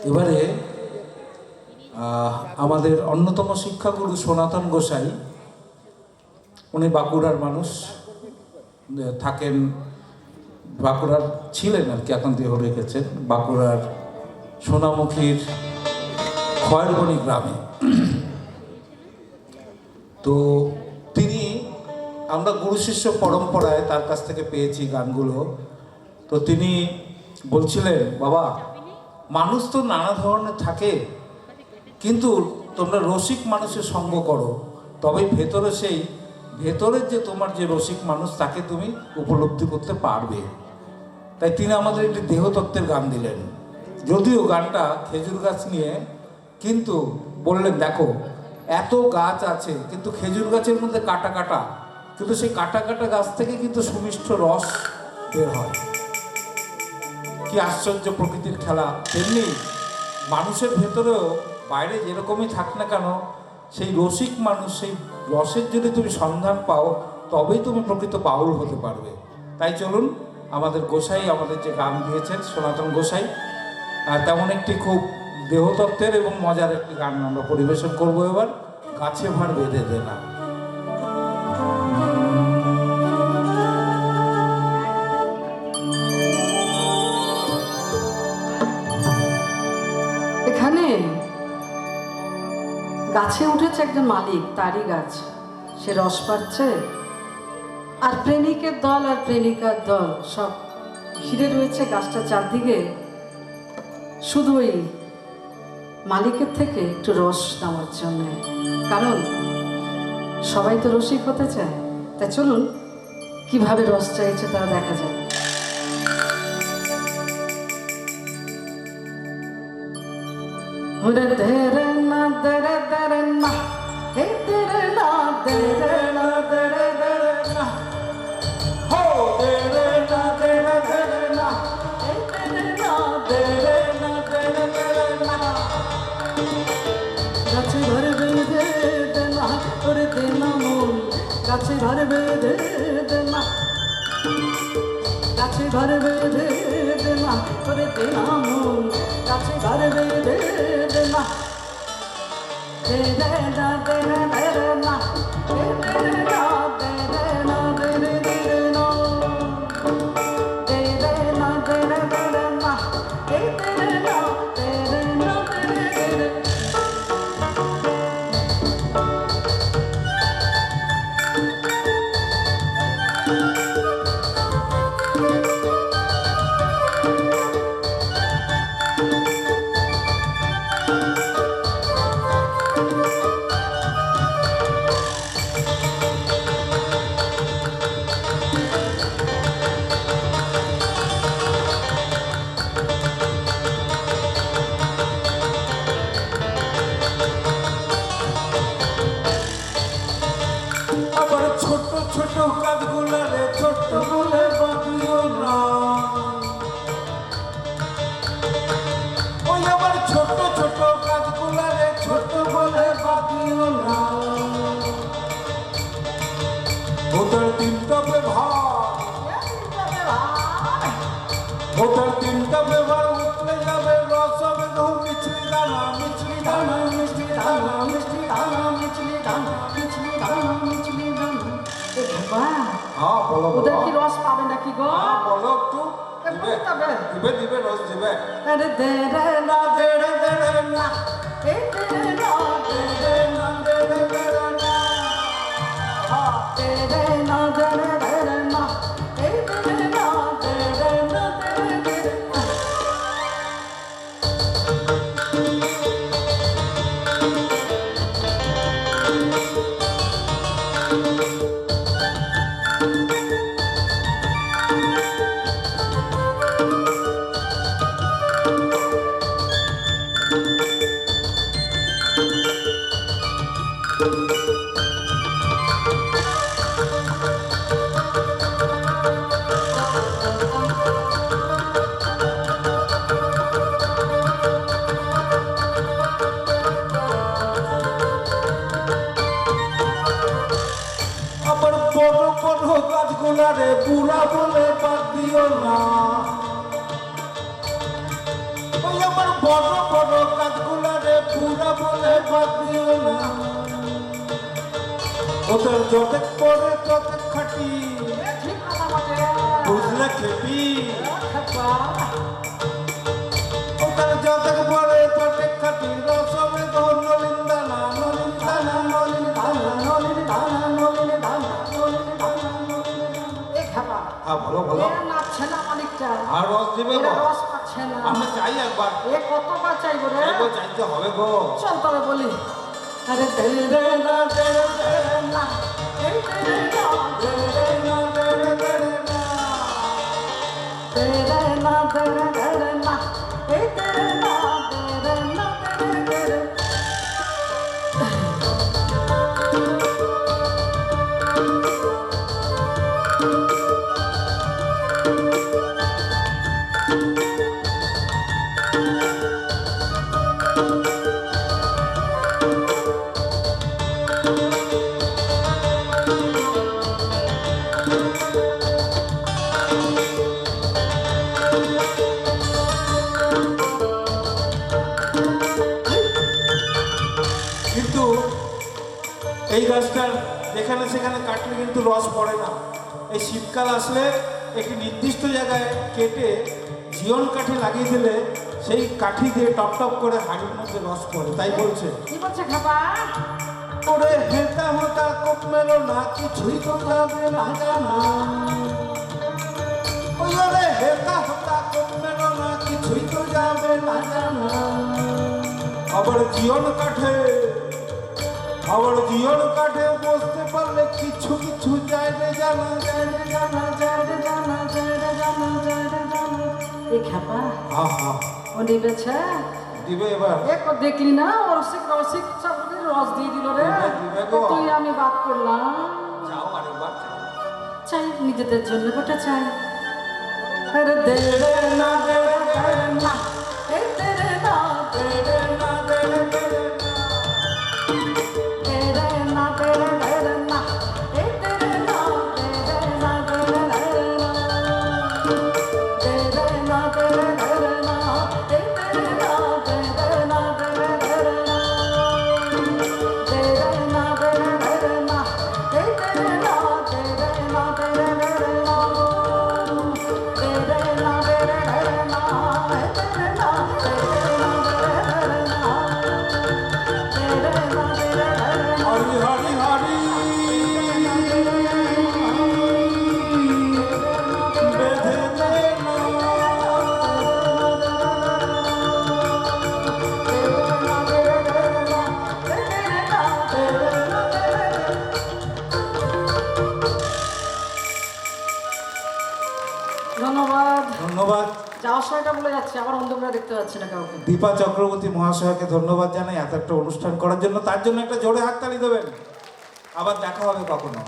এবারে আমাদের অন্যতম শিক্ষাগুরু সনাতন গোসাই, উনি বাঁকুড়ার মানুষ, থাকেন বাঁকুড়ার ছিলেন আর কি, এখন দেহ রেখেছেন বাঁকুড়ার সোনামুখীর খয়েরবনি গ্রামে। তো তিনি, আমরা গুরু শিষ্য পরম্পরায় তার কাছ থেকে পেয়েছি গানগুলো। তো তিনি বলছিলেন, বাবা মানুষ তো নানা ধরনের থাকে, কিন্তু তোমরা রসিক মানুষের সঙ্গ করো, তবেই ভেতরের যে তোমার যে রসিক মানুষ, তাকে তুমি উপলব্ধি করতে পারবে। তাই তিনি আমাদের একটি দেহতত্ত্বের গান দিলেন, যদিও গানটা খেজুর গাছ নিয়ে, কিন্তু বললেন দেখো এত গাছ আছে কিন্তু খেজুর গাছের মধ্যে কাটা কাটা, কিন্তু সেই কাটা কাটা গাছ থেকে কিন্তু সুমিষ্ট রস বের হয়। কি আশ্চর্য প্রকৃতির খেলা! তেমনি মানুষের ভেতরেও বাইরে যেরকমই থাক না কেন, সেই রসিক মানুষ, সেই রসের যদি তুমি সন্ধান পাও, তবেই তুমি প্রকৃত বাউল হতে পারবে। তাই চলুন, আমাদের গোসাই আমাদের যে গান দিয়েছেন সনাতন গোসাই, তেমন একটি খুব দেহতত্ত্বের এবং মজার একটি গান আমরা পরিবেশন করবো এবার, গাছে ভার বেঁধে দে না। এখানে গাছে উঠেছে একজন মালিক, তারই গাছ, সে রস পাচ্ছে, আর প্রেমিকের দল আর প্রেমিকার দল সব ঘিরে রয়েছে গাছটা চারদিকে, শুধু ওই মালিকের থেকে একটু রস নেওয়ার জন্য। কারণ সবাই তো রসিক হতে চায়। তাই চলুন কিভাবে রস চাইছে তা দেখা যায়। ধরে ধরে না ধরে ধরে না, হে ধরে না ধরে না ধরে ধরে না, হো ধরে না ধরে ধরে না, হে ধরে না ধরে না ধরে ধরে না। গাছে ঘরে বেঁধে দে না, করে দে না মন, গাছে ঘরে বেঁধে দে না, গাছে ঘরে বেঁধে দে না, করে দে না মন, গাছে ঘরে বেঁধে দে না, দে দে না দে না দে না, দে দে না দে না দে দে না, দে দে না দে না দে না, দে দে না দে না দে দে। আবার ছোট ছোট কাজগুলারে ছোট্ট বলে বাঁধিও না, ওই আবার ছোট ছোট কাজগুলারে ছোট বলে বাঁধিও না। ওটার তিনটা ব্যবহার, ওটার তিনটা ব্যবহার উঠলে যাবে রস হবে দু মিছরি দানা, মিছরি দানা, মিছরি দানা, মিছরি দানা, মিছরি দানা, মিছরি দানা, মিছরি দানা। হ্যাঁ বলো ওদের কি রস পাবে নাকি গো? হ্যাঁ বলো একটু। দিবে দিবে রস দিবে। আরে দে রে না দে রে দে রে না, এ দে রে না দে রে না দে রে দে রে না, দে রে না দে রে দে রে না, এ দে রে না দে রে না দে রে দে রে না। গাছগুলারে বুড়া বলে বাদ দিও না, ওই আমার বড় বড় কাজগুলা রে পুরা বলে বাদ দিও না, ওদের যতেক পরে ততেক খাটি, ঠিক কথা বটে। বুঝলে খেপি? খেপা। ওদের যতেক পরে ততেক খাটি, রসমে তো নলিন্দানা নলিন্দানা নলিন্দানা নলিন্দানা নলিন্দানা নলিন্দানা। এ খেপা। হ্যাঁ বলো বলো। এ নাচছে না মালিকটা। আর রস দিবে এরা গো? রস পাচ্ছে না। আমরা চাই একবার। এ কতবার চাইবো রে? চাইবো, চাইতে হবে গো। চল তবে বলি। আরে তেরে না তেরে তেরে না, এই তেরে না তেরে না তেরে তেরে না, তেরে না তেরে তেরে না, এই তেরে না তেরে না তেরে তেরে। কিন্তু এই গাছটার যেখানে সেখানে কাটলে কিন্তু রস পড়ে না। এই শীতকাল আসলে একটি নির্দিষ্ট জায়গায় কেটে জীবন কাঠি লাগিয়ে দিলে সেই কাঠি দিয়ে টপ টপ করে হাড়ির মধ্যে রস পড়ে, তাই বলছে। কি বলছে খাবা? ওরে হেতা হোতা কোপ মেলো না, কিছুই তো যাবে না জানা। ওই ওরে হেতা হোতা কোপ মেলো না, কিছুই তো যাবে না জানা। আবার জীবন কাঠে, আবার জীবন কাঠে বসতে পারলে কিছু কিছু যায় রে জানা, যায় রে জানা, যায় রে জানা, যায় রে জানা, যায় রে জানা। এ খাবা আহা, ও নিবেছে? দিবে এবার। এ কো দেখলি না রসিক রসিক সব রস দিয়ে দিল রে। দিবে গো। তুই আমি বাদ করলাম। যাও আরেকবার যাও। চাই নিজেদের জন্য গোটা চাই। আরে দেরে না দেরে দেরে না, এই দেরে না দেরে না দেরে দেরে না, দেরে না দেরে দেরে না, এই দেরে না দেরে না দেরে দেরে না, দেরে না দেরে দেরে না, এই দেরে না দেরে না দেরে দেরে না, দেরে না দেরে দেরে না, এই দেরে না দেরে না দেরে দেরে না, দেরে না দেরে দেরে না, এই দেরে না দেরে না দেরে দেরে না, দেরে না দেরে দেরে না। হরি হরি হরি বেঁধে দে না। ধন্যবাদ। ধন্যবাদ। যাওয়ার সময়টা বলে যাচ্ছে, আবার অন্ধকারে দেখতে পাচ্ছি না কাউকে। দীপা চক্রবর্তী মহাশয়কে ধন্যবাদ জানাই এত একটা অনুষ্ঠান করার জন্য। তার জন্য একটা জোরে হাততালি দেবেন। আবার দেখা হবে কখনো।